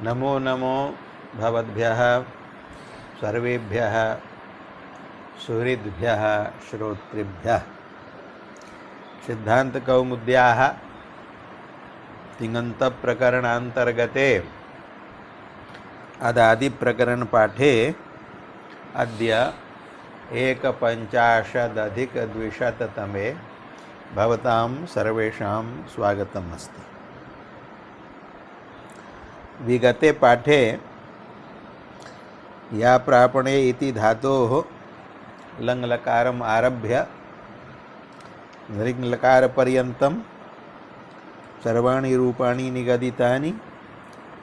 नमो नमो भवद्भ्यः सर्वेभ्यः सुहृद्भ्यः श्रोतृभ्यः। सिद्धांत कौमुद्याः तिङन्त प्रकरणान्तर्गते अदादि प्रकरण पाठे अद्य 150-द्विशततमे भवतां सर्वेषां स्वागतम् अस्ति। विगते पाठे या प्रापणे इति धातोः लङ्लकारम् आरभ्य लृङ्लकारपर्यन्तं सर्वाणि रूपाणि निगदितानि,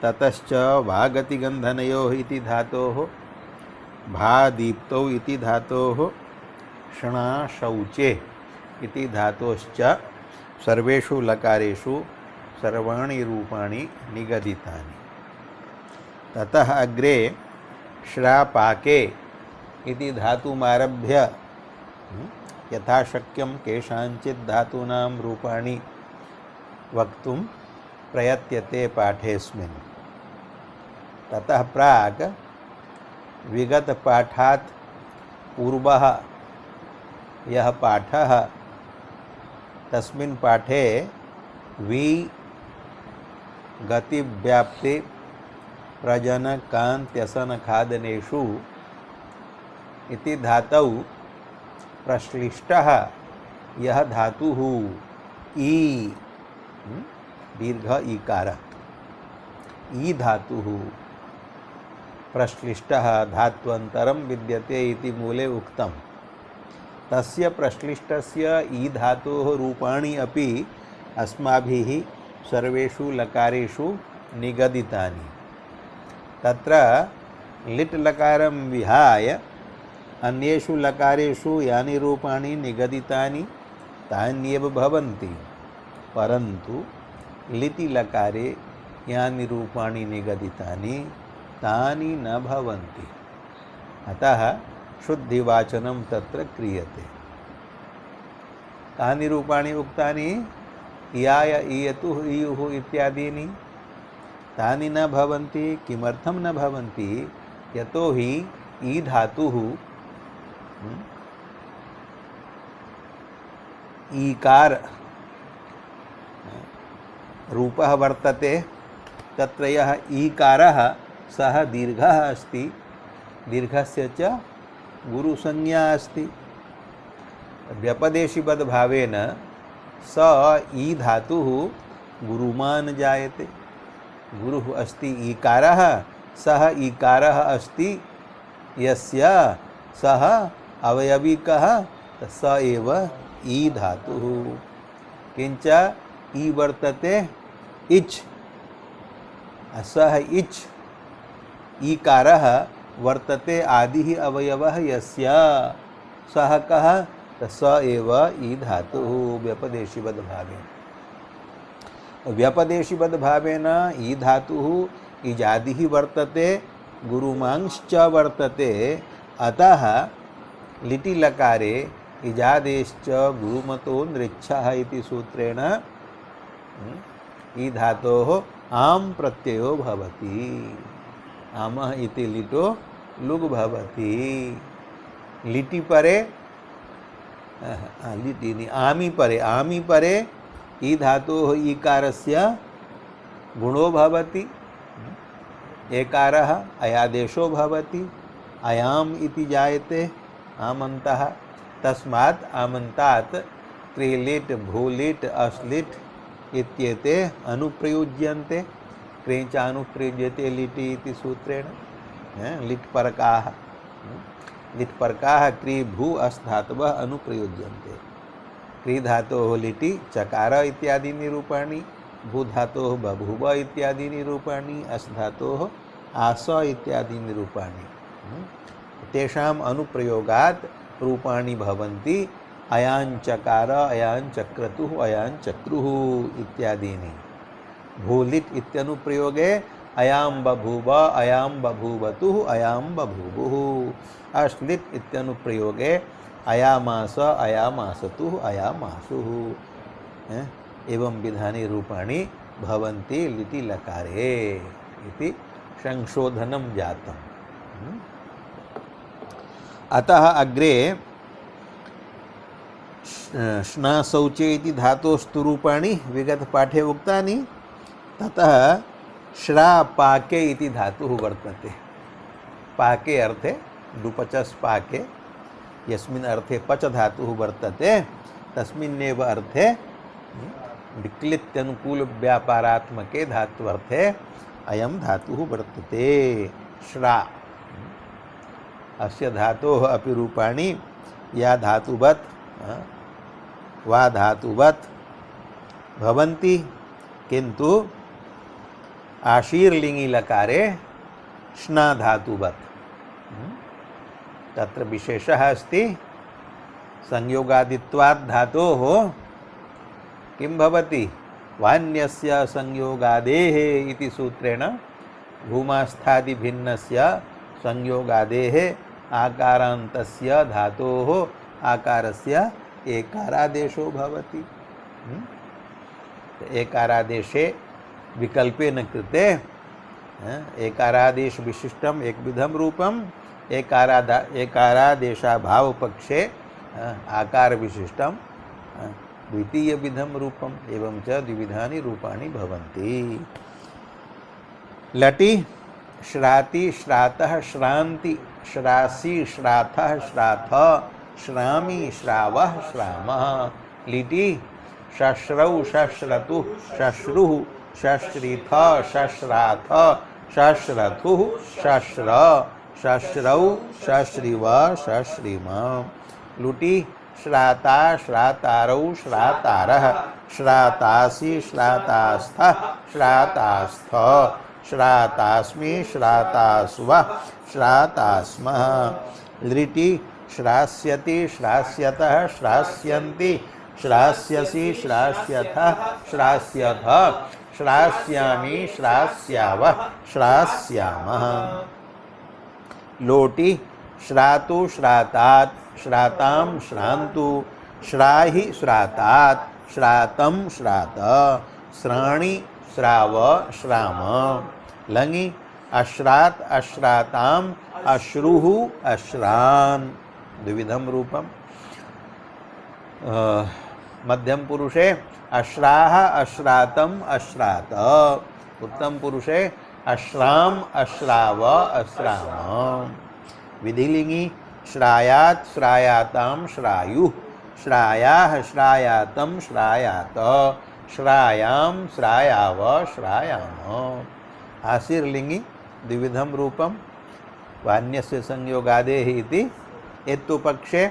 ततश्च वागतिगन्धनयोः इति धातोः भादीप्तौ इति धातोः षणाशौचे इति धातोश्च सर्वेषु लकारेषु सर्वाणि रूपाणि निगदितानि। ततः अग्रे श्रापाके इति धातुमारभ्य यथाशक्यं केषाञ्चित् धातूनां रूपाणि वक्तुं प्रयत्यते पाठेऽस्मिन्। ततः प्राक् विगतपाठात् पूर्वः यः पाठः तस्मिन् पाठे गतिव्याप्ति प्रजनकान्त्यसनखादनेषु इति धातौ प्रश्लिष्टः यः धातुः ई दीर्घ ईकारः ई धातुः प्रश्लिष्टः धात्वन्तरं विद्यते इति मूले उक्तं। तस्य प्रश्लिष्टस्य ई धातोः रूपाणि अपि अस्माभिः सर्वेषु लकारेषु निगदितानि। तत्र लिट् लकारं विहाय अन्येषु लकारेषु यानि रूपाणि निगदितानि तान्येव भवन्ति, परन्तु लिटि लकारे यानि रूपाणि निगदितानि तानि न भवन्ति। अतः शुद्धिवाचनं तत्र क्रियते। तानि रूपाणि उक्तानि इयाय इयतुः इयुः इत्यादीनि तानि न भवन्ति। किमर्थं न भवन्ति? यतोहि ई धातुः ईकार रूपः वर्तते। तत्र यः ईकारः सः दीर्घः अस्ति, दीर्घस्य च गुरुसंज्ञा अस्ति। व्यपदेशिबद्भावेन स ई धातुः गुरुमान् जायते। गुरुः अस्ति ईकारः, सः ईकारः अस्ति यस्य सः अवयवी कः? स एव ई धातुः। किञ्च ई वर्तते इच्, सः इच् ईकारः वर्तते आदिः अवयवः यस्य, सः कः? स एव ई धातुः व्यपदेशिबद्भावेन। व्यपदेशिबद्भावेन ई धातुः इजादिः वर्तते, गुरुमांश्च वर्तते। अतः लिटि लकारे इजादेश्च गुरुमतो नृच्छः इति सूत्रेण ई धातोः आम् प्रत्ययो भवति। आमः इति लिटो लुग् भवति। लिटि परे आमी परे ई धातोः ईकारस्य गुणो भवति। एकारः अयादेशो भवति। अयाम् इति जायते आमन्तः। तस्मात् आमन्तात् क्रीलिट् भूलिट् अस्लिट् इत्येते अनुप्रयुज्यन्ते। क्रेञ्च अनुप्रयुज्यते लिटि इति सूत्रेण। लिट्परकाः क्री भू अस् धातवः अनुप्रयुज्यन्ते। क्री धातोः लिटि चकार इत्यादीनि रूपाणि, भू धातोः बभूव इत्यादीनि रूपाणि, अस् धातोः आस इत्यादीनि रूपाणि। तेषाम् अनुप्रयोगात् रूपाणि भवन्ति अयाञ्चकार, अयाञ्चक्रतुः, अयाञ्चक्रुः इत्यादीनि। भूलिट् इत्यनुप्रयोगे अयां बभूव, अयां बभूवतुः, अयां बभूवुः। अश्लिट् इत्यनुप्रयोगे अयामास, अयामासतुः, अयामासुः। एवं विधानि रूपाणि भवन्ति लिटि लकारे इति संशोधनं जातम्। अतः अग्रे श्ना शौचे इति धातोस्तु रूपाणि विगतपाठे उक्तानि। ततः श्रा पाके इति धातुः वर्तते। पाके अर्थे डुपचस् पाके यस्मिन् अर्थे पच धातुः वर्तते तस्मिन्नेव अर्थे विक्लित्यनुकूल व्यापारात्मके धात्वर्थे अयं धातुः वर्तते श्रा। अस्य धातोः अपि रूपाणि या धातुवत् वा धातुवत् भवन्ति, किन्तु आशीर्लिङ्गि लकारे श्ना धातुवत्। तत्र विशेषः अस्ति संयोगादित्वात् धातोः किं भवति, वान्यस्य संयोगादेः इति सूत्रेण भूमास्थादिभिन्नस्य संयोगादेः आकारान्तस्य धातोः आकारस्य एकारादेशो भवति। एकारादेशे विकल्पेन कृते एकारादेश विशिष्टम एकविधम रूपम, एकारादेशाभावपक्षे आकार विशिष्टम द्वितीय विधम रूपम एवं च द्विविधानि रूपाणि भवन्ति। लटि श्राति श्रातः श्रान्ति श्रासि श्राथः श्राथ श्रामि श्रावः श्रामः। लिटि शश्रौ शश्रतु शश्रुः शश्रिथ शश्राथ शश्रथुः शश्र शश्रौ शश्रिव शश्रिम। लुटि श्राता श्रातारौ श्रातारः श्रातासि श्रातास्थः श्रातास्थ श्रातास्मि श्रातास्वः श्रातास्मः। लिटि श्रास्यति श्रास्यतः श्रास्यन्ति श्रास्यसि श्रास्यथः श्रास्यथ श्रास्यामि श्रास्यावः श्रास्यामः। लोटि श्रातु श्रातात् श्रातां श्रान्तु श्राहि श्रातात् श्रातं श्रात श्राणि श्राव श्राम। लङि अश्रात् अश्राताम् अश्रुः अश्रान् द्विविधं रूपम्। मध्यम पुरुषे अश्राः अश्रातम् अश्रात, उत्तम पुरुषे अश्राम अश्राव अश्राम। विधिलिंगी श्रायात् श्रायातां श्रायुः श्रायाः श्रायातं श्रायात श्रायां श्रायाव श्रायाम। आशीर्लिंगी द्विविधं रूपं वान्यस्य संयोगादेः इति। हेतुपक्षे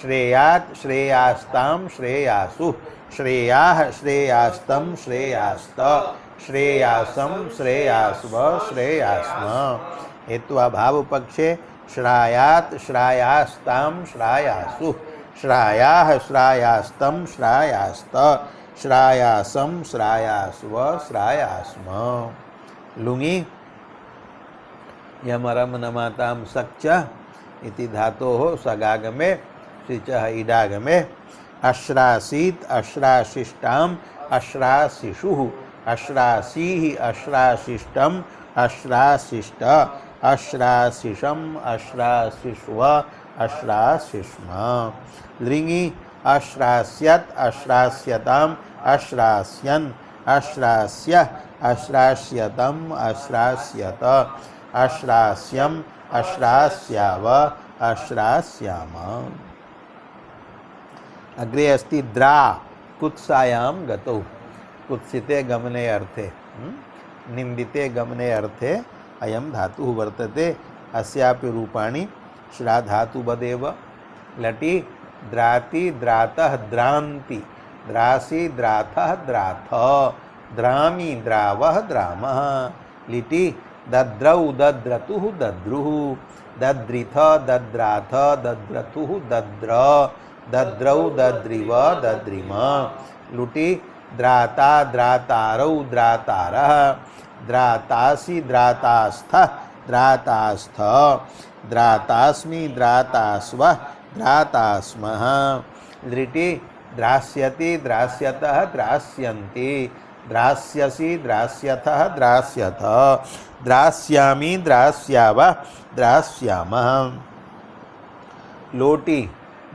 श्रेयात् श्रेयास्तां श्रेयासु श्रेयाः श्रेयास्तं श्रेयास्त श्रेयासं श्रेयास्व श्रेयास्म। हेत्वाभाव पक्षे श्रायात् श्रायास्तां श्रायासु श्रायाः श्रायास्तं श्रायास्त श्रायासं श्रायास्व श्रायास्म। लुङि यमरम नमातां सक्च इति धातोः सगागमे सिचः इडागमे अश्रासीत् अश्राशिष्टाम् अश्राशिषुः अश्रासीः अश्राशिष्टम् अश्राशिष्ट अश्राशिषम् अश्राशिष्व अश्राशिष्म। लिङि अश्रास्यत् अश्रास्यताम् अश्रास्यन् अश्रास्य अश्रास्यतम् अश्रास्यत अश्रास्यम् अश्रास्याव अश्रास्याम। अग्रे अस्ति द्रा कुत्सायां गतौ। कुत्सिते गमने अर्थे निन्दिते गमने अर्थे अयं धातुः वर्तते। अस्यापि रूपाणि श्राधातुवदेव। लटि द्राति द्रातः द्रान्ति द्रासि द्राथः द्राथ द्रामि द्रावः द्रामः। लिटि दद्रौ दद्रतुः दद्रुः दद्रिथ दद्राथ दद्रतुः दद्र दद्रौ दद्रिव दद्रिम। लुटि द्राता द्रातारौ द्रातारः द्रातासि द्रातास्थः द्रातास्थ द्रातास्मि द्रातास्वः द्रातास्मः। लिटि द्रास्यति द्रास्यतः द्रास्यन्ति द्रास्यसि द्रास्यथः द्रास्यथ द्रास्यामि द्रास्यावः द्रास्यामः लोटी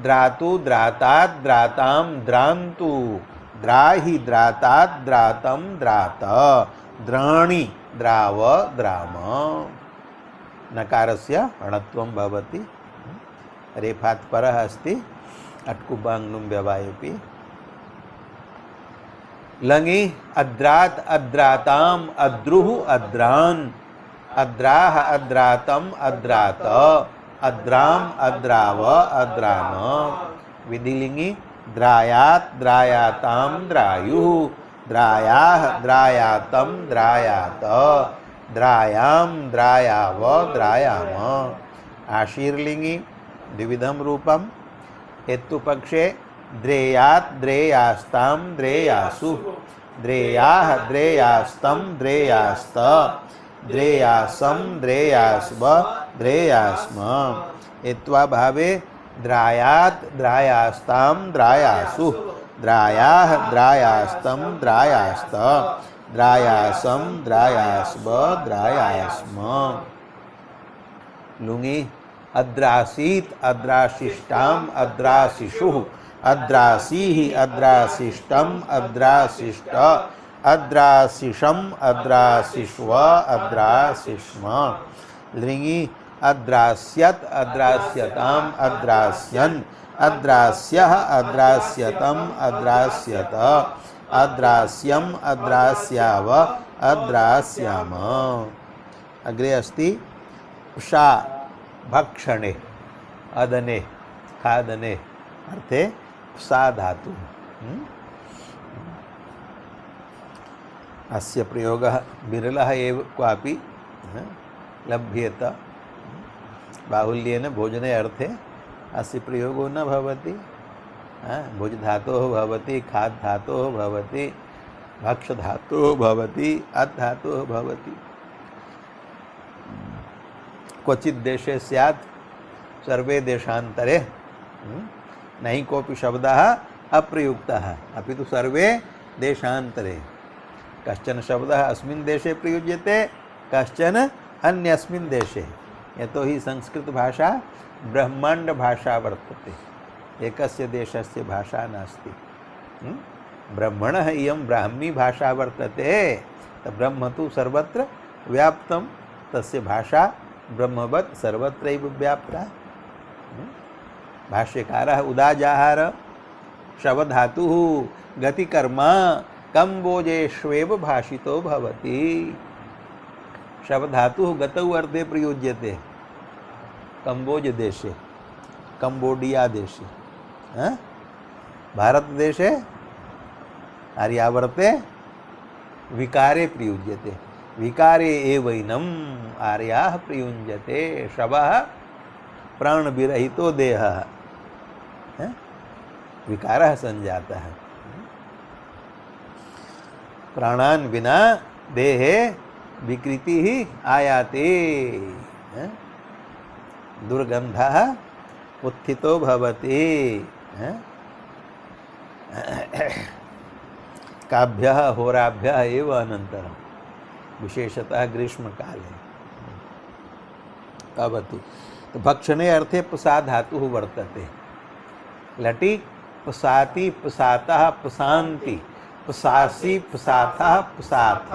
द्रातु द्रातात् द्रातां द्रान्तु द्राहि द्रातात् द्रातं द्रात द्राणि द्राव द्राम नकारस्य अणत्वं भवति रेफात् परः अस्ति अट्कुबाङ्नुं व्यवायपि लङि अद्रात् अद्राताम् अद्रुः अद्रान् अद्राः अद्रातम् अद्रात अद्राम अद्राव अद्राम विधिलिंगी द्रायात् द्रायाताम द्रायुः द्रायाः द्रायातम द्रायात द्रायाम द्रायाव द्रायाम आशीर्लिंगी द्विविधम रूपम हेतुपक्षे द्रेयात् द्रेयास्ताम द्रेयासु द्रेयाः द्रेयास्तम द्रेयास्त द्रेयासम द्रेयास्व द्रेयास्म हेत्वाभावे द्रायात् द्रायास्ताम द्रायासु द्रायाः द्रायास्तम द्रायास्त द्रायासम द्रायास्व द्रायास्म लुङि अद्रासीत् अद्राशिष्टाम अद्राशिषुः अद्रासीः अद्राशिष्टम अद्राशिष्ट अद्राशिषम अद्राशिष्व अद्राशिष्म लिङि अद्रास्यत् अद्रास्यताम अद्रास्यन् अद्रास्यः अद्रास्यतम अद्रास्यत अद्रास्यम अद्रास्याव अद्रास्याम अग्रे अस्ति शा भक्षणे अदने खादने अर्थे सा धातु अस्य प्रयोगः विरलः एव क्वापि लभ्येत बाहुल्येन भोजने अर्थे अस्य प्रयोगो न भवति भोज धातोः भवति खाद् धातोः भवति भक्ष धातोः भवति अत् धातोः भवति क्वचित् देशे स्यात् सर्वे देशान्तरे नहि कोऽपि शब्दः अप्रयुक्तः अपि तु सर्वे देशान्तरे कश्चन शब्दः अस्मिन् देशे प्रयुज्यते कश्चन अन्यस्मिन् देशे यतोहि संस्कृतभाषा ब्रह्माण्डभाषा वर्तते एकस्य देशस्य भाषा नास्ति ब्रह्मणः इयं ब्राह्मी भाषा वर्तते ब्रह्म तु सर्वत्र व्याप्तं तस्य भाषा ब्रह्मवत् सर्वत्रैव व्याप्ता भाष्यकारः उदाजाहार शवधातुः गतिकर्मा कम्बोजेष्वेव भाषितो भवति शवधातुः गतौ अर्थे प्रयुज्यते कम्बोज देशे कंबोडिया देशे भारत देशे आर्यावर्ते विकारे प्रयुज्यते विकारे एवैनम् आर्याः प्रयुञ्जते शवः प्राणविरहितो देहः विकारः संजातः प्राणान् विना देहे विकृतिः आयाते दुर्गन्धः उत्थितो भवति काभ्यः होराभ्यः एव अनन्तरं विशेषतः ग्रीष्मकाले भवतु तो भक्षणे अर्थे पसा धातुः वर्तते लटि पसाति पसातः पसान्ति पसासि पसातः पसाथ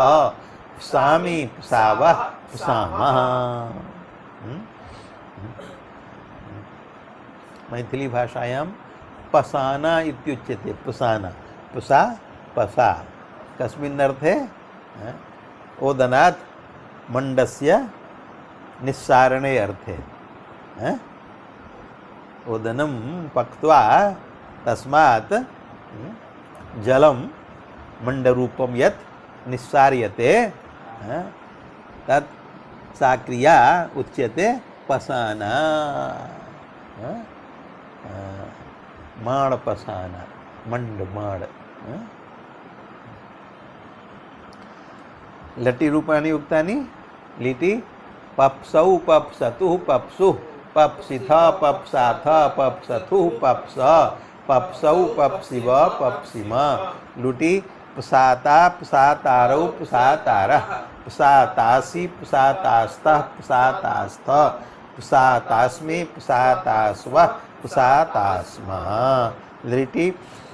पसामि पसावः पसामः मैथिली भाषायां पसाना इत्युच्यते पसाना पसा पसा कस्मिन् अर्थे ओदनात् मण्डस्य निस्सारणे अर्थे ओदनं पक्त्वा तस्मात् जलं मण्डरूपं यत् निस्सार्यते तत् सा क्रिया उच्यते पसाना माड़ पसाना मंड माड़ लटी रूपाणि उक्तानि लिटि पप्सौ पप्सतुः पप्सुः पप्सिथ पप्साथ पप्सथुः पप्स पप्सौ पप्सिव पप्सिम लुटि पसाता पसातारौ पसातारः पसातासि पसातास्तः पसातास्थ पसातास्मे पसातास्वः पसातास्मः। लिटि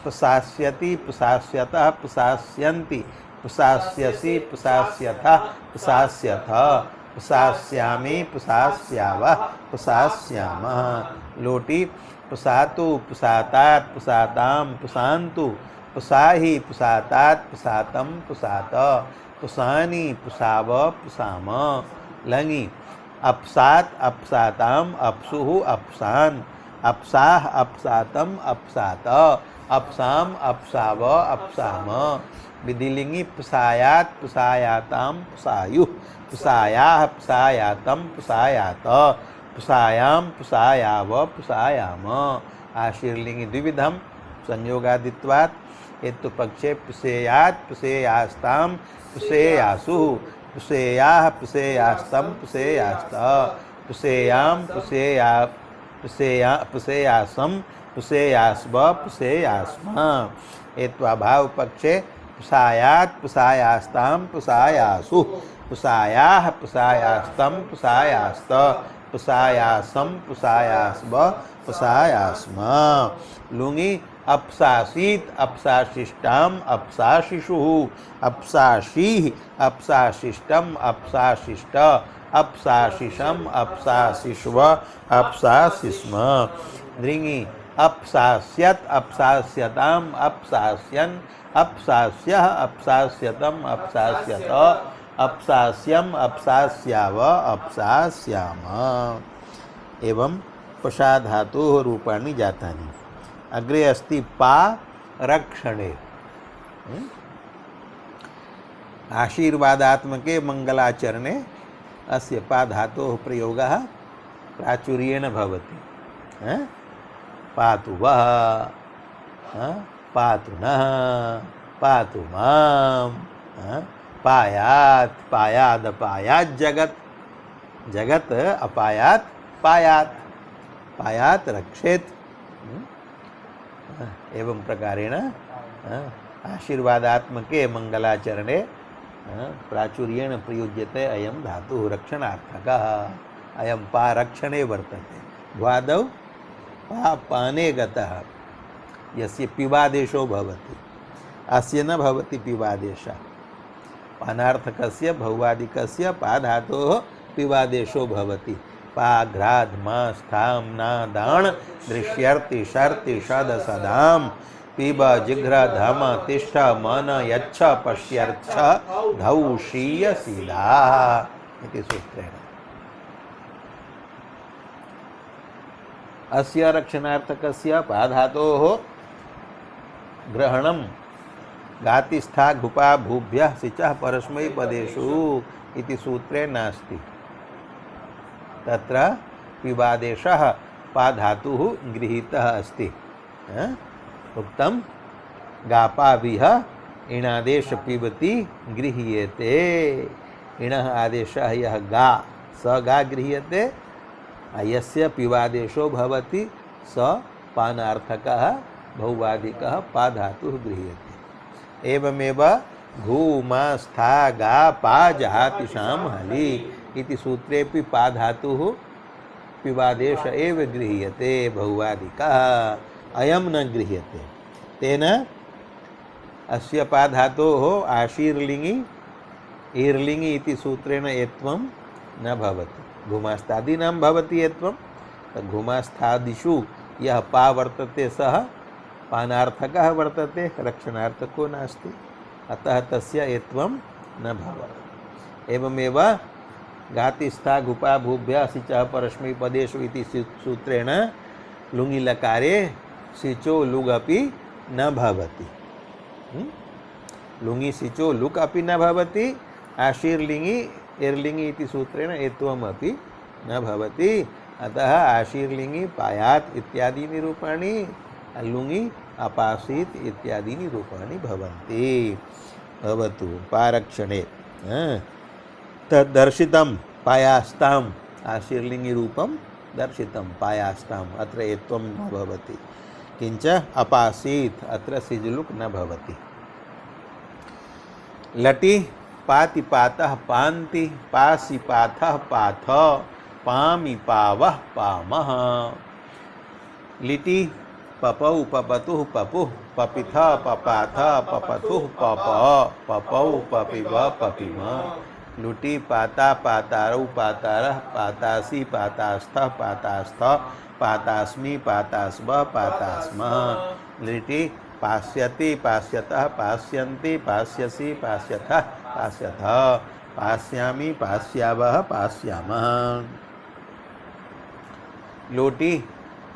पसास्यति पसास्यतः पसास्यन्ति पसास्यसि पसास्यथः पसास्यथ पसास्यामि पसास्यावः पसास्यामः। लोटि पसातु पसातात् पसातां पसान्तु पसाहि पसातात् पसातं पसात पसानि पसाव पसाम। लङि अपसात अपसाताम अपसुः अपसान अपसाह अपसातम अपसात अपसाम अपसाव अपसाम। विधिलिंगि पसायात पसायाताम पसायुः पसायाः पसायातम पसायात पसायाम पसायाव पसायाम। आशीर्लिंगि द्विविधम संयोगादित्वात् हेतु पक्षे पसेयात् पसेयास्ताम पसेयासुः पसेयाः पसेयास्तम पसेयास्त पसेयाम पसेया पसेया पसेयासम पसेयास्व पसेयास्म। हेत्वाभाव पक्षे पसायात् पसायास्ताम पसायासुः पसायाः पसायास्तम पसायास्त पसायासम पसायास्व पसायास्म। लुङि अपसासीत अपसाशिष्टाम अपसाशिषुः अपसाशीः अपसाशिष्टम अपसाशिष्ट अपसाशिषम अपसाशिष्व अपसाशिस्म। दृङि अपसास्यत अपसास्यताम अपसास्यन् अपसास्यः अपसास्यतम अपसास्यत अपसास्यम अपसास्याव अपसास्याम। एवं पशा धातोः रूपाणि जातानि। अग्रे अस्ति पा रक्षणे। आशीर्वादात्मके मंगलाचरणे अस्य पा धातोः प्रयोगः प्राचुर्येण भवति। पातु वः पातु नः पातु मां पायात् पायाद पायात् जगत् जगत् अपायात् पायात् पायात् रक्षेत्। एवं प्रकारेण आशीर्वादात्मके मंगलाचरणे प्राचुर्येण प्रयुज्यते अयं धातुः रक्षणार्थकः। अयं पा रक्षणे वर्तते। द्वादौ पा पाने गतः यस्य पिबादेशो भवति अस्य न भवति पिबादेशः। पानार्थकस्य बहुवादिकस्य पा धातोः पिबादेशो भवति। पा घ्राद मा स्थाम ना दाण दृश्यर्ति शर्ति शद सदाम पिब जिघ्र धम तिष्ठ मन यच्छ पश्यर्च्छ धौषीय सीधा इति सूत्रेण। अस्य रक्षणार्थकस्य पा धातोः ग्रहणं गातिस्था घुपा भूभ्यः सिचः परस्मैपदेषु इति सूत्रे नास्ति। तत्र पिबादेशः पा धातुः गृहीतः अस्ति। उक्तं गापाभिः इणादेश पिबति गृह्यते। इणः आदेशः यः गा स गा गृह्यते। यस्य पिबादेशो भवति स पानार्थकः बहुवादिकः पा धातुः गृह्यते। एवमेव घूमा स्था गा पा जहातिशां हलि इति सूत्रेपि पा धातुः पिबादेश एव गृह्यते बहुवादिकः। अयं न गृह्यते। तेन अस्य पा धातोः आशीर्लिङि ईर्लिङि इति सूत्रेण एत्वं न भवति। घुमास्तादीनां भवति एत्वं। घुमास्थादिषु यः पा वर्तते सः पानार्थकः वर्तते, रक्षणार्थको नास्ति। अतः तस्य एत्वं न भवति। एवमेव घातिस्था घुपा भूभ्यः सिचः परस्मैपदेषु इति सूत्रेण लुङि लकारे सिचो लुग् अपि न भवति। लुङि सिचो लुक् अपि न भवति। आशीर्लिङि एर्लिङि इति सूत्रेण एत्वमपि न भवति। अतः आशीर्लिङि पायात् इत्यादीनि रूपाणि, लुङि अपासीत् इत्यादीनि रूपाणि भवन्ति। भवतु पारक्षणे तद्दर्शितं पायास्ताम् आशीर्लिङि रूपं दर्शितं पायास्ताम्। अत्र एत्वं न भवति। किञ्च अपासीत् अत्र सिजुलुक् न भवति। लटि पाति पातः पान्ति पासि पाथः पाथ पामि पावः पामः। लिटि पपौ पपतुः पपुः पपिथ पपाथ पपथुः पप पपौ पपिव पपिम। लुटि पाता पातारौ पातारः पातासि पातास्थः पातास्थ पातास्मि पातास्व पातास्मः। लिटि पास्यति पास्यतः पास्यन्ति पास्यसि पास्यथः पास्यथ पास्यामि पास्यावः पास्यामः। लोटि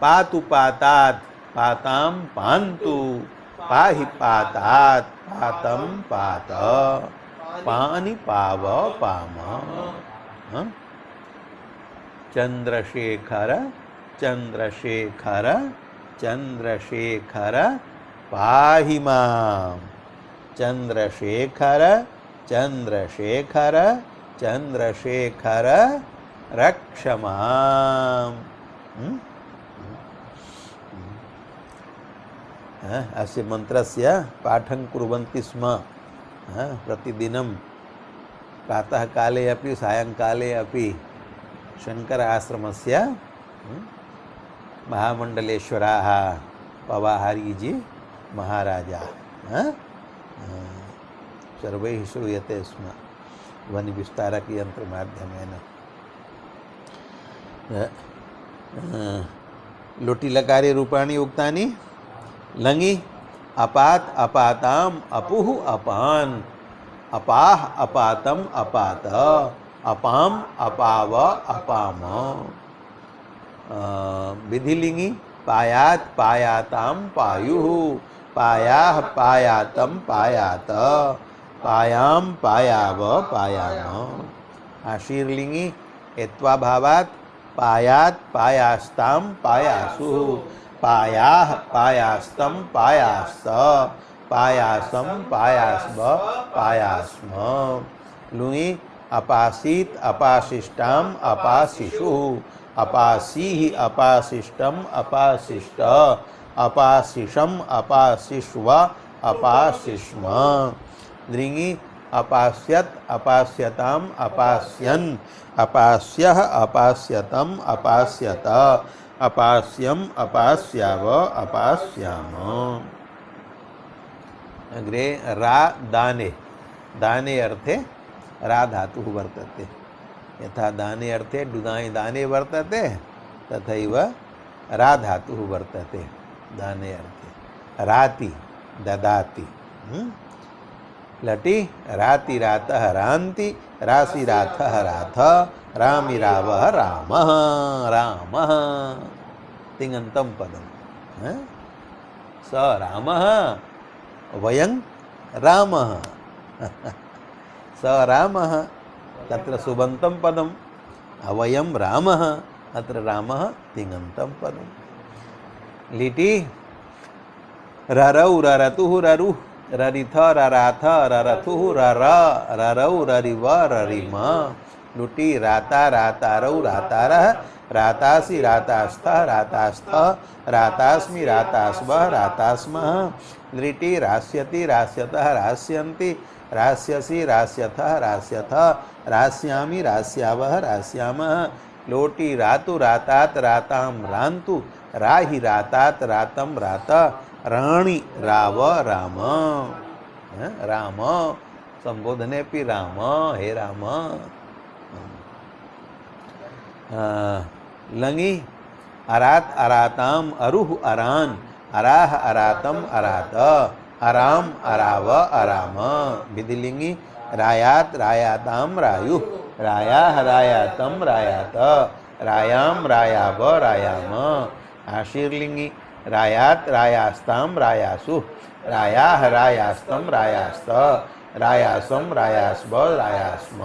पातु पातात् पातां पान्तु पाहि पातात् पातं पात पानि पाव पाम। चंद्रशेखर चंद्रशेखर चंद्रशेखर पाहि मां। चंद्रशेखर चंद्रशेखर चंद्रशेखर रक्ष माम्। अस्य मन्त्रस्य पाठं कुर्वन्ति स्म प्रतिदिनं प्रातःकाले अपि सायङ्काले अपि शङ्कर आश्रमस्य महामण्डलेश्वराः पवाहारीजी महाराजा सर्वैः श्रूयते स्म ध्वनिविस्तारकयन्त्रमाध्यमेन। लोटिलकारे रूपाणि उक्तानि। लङि अपात् अपाताम् अपुः अपान् अपाः अपातम् अपात अपाम् अपाव अपाम। विधिलिङि पायात् पायातां पायुः पायाः पायातं पायात पायां पायाव पायाम। आशीर्लिङि एत्वाभावात् पायात् पायास्तां पायासु पायाः पायास्तं पायास्त पायासं पायास्व पायास्म। लुङि अपासीत् अपाशिष्टाम् अपाशिषुः अपासीः अपाशिष्टम् अपाशिष्ट अपाशिषम् अपाशिष्व अपाशिष्म। दृङि अपास्यत् अपास्यताम् अपास्यन् अपास्यः अपास्यतम् अपास्यत अपास्यम् अपास्याव अपास्याम। अग्रे रा दाने दाने अर्थे रा धातुः वर्तते। यथा दाने अर्थे डुदाई दाने वर्तते तथैव रा धातुः वर्तते दाने अर्थे। राति ददाति। लटि राति रातः रान्ति रासि राथः राथ रामि रावः रामः रामः। तिङन्तं पदं स रामः वयं रामः स रामः तत्र सुबन्तं पदम् अवयं रामः अत्र रामः तिङन्तं पदम्। लिटि ररौ ररतुः ररुः ररिथ रराथ ररथुः रर ररौ ररिव ररिम। लुटि राता रातारौ रातारः रातासि रातास्थः रातास्थः रातास्मि रातास्व रातास्मः। लिटि रास्यति रास्यतः रास्यन्ति रास्यसि रास्यथः रास्यथ रास्यामि रास्यावः रास्यामः। लोटि रातु रातात् रातां रान्तु राहि रातात् रातं रात राणि राव राम। राम संबोधनेपि राम हे राम। लङि अरात् अराताम् अरुः अरान् अराः अरातम् अरात अराम अराव अराम। विधिलिङि रायात् रायातां रायुः रायाः रायातं रायात रायां रायाव रायाम। आशीर्लिङि रायात् रायास्तां रायासु रायाः रायास्तं रायास्त रायासं रायास्व रायास्म।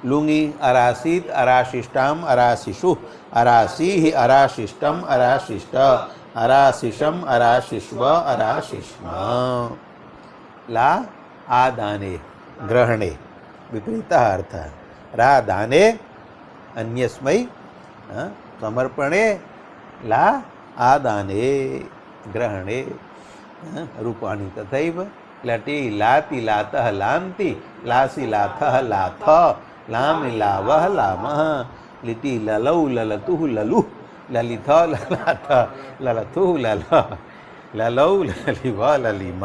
लुङि अरासीत् अराशिष्टाम् अराशिषुः अरासीः अराशिष्टम् अराशिष्ट अराशिषम् अराशिष्व अराशिष्म। ला आदाने ग्रहणे विपरीतः अर्थः। रा दाने अन्यस्मै समर्पणे ला आदाने ग्रहणे रूपाणि तथैव लटी लाति लातः लान्ति लासि लाथः लाथ लामि लावः लामः लिटि ललौ ललतुः ललुः ललिथ ललाथ ललथुः ललः ललौ ललिव ललिम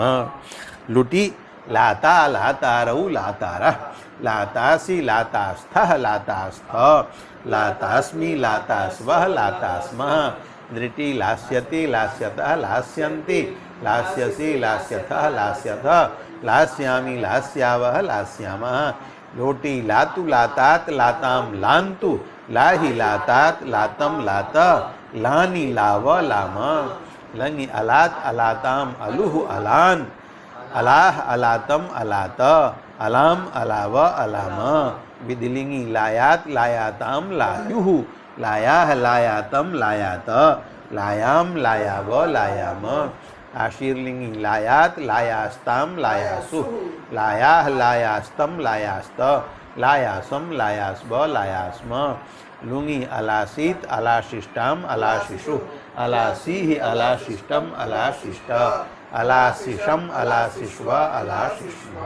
लुटि लाता लातारौ लातारः लातासि लातास्थः लातास्थ लातास्मि लातास्वः लातास्मः दृष्टि लास्यति लास्यतः लास्यन्ति लास्यसि लास्यथः लास्यथः लास्यामि लास्यावः लास्यामः लोटी लातु लातात लाताम लान्तु लाहि लातात लातम लात लानि लाव लाम लंगि अलात अलाताम अलुह अलान अलाह अलातम अलात अलाम अलाव अलाम विदिलिंगी लायात लायाताम लायुः लायाह लायातम लायात लायाम लायाव लायाम आशीर्लिंगी लायात लायास्ताम लायासु लायाह लायास्तम लायास्त लायासम लायास्व लायास्म लुंगी अलासीत अलाशिष्टाम अलाशिषु अलासीहि अलाशिष्टम अलाशिष्ट अलाशिषम अलाशिष्व अलाशिष्म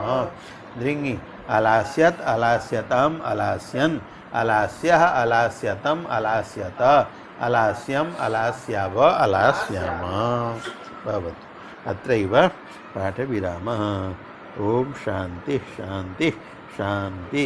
दृंगी अलास्यत अलास्यताम अलास्यन अलास्यः अलास्यतम अलास्यत अलास्यम अलास्याव अलास्याम भवतु। अत्रैव पाठविरामः। ओम शांति शांति शांति।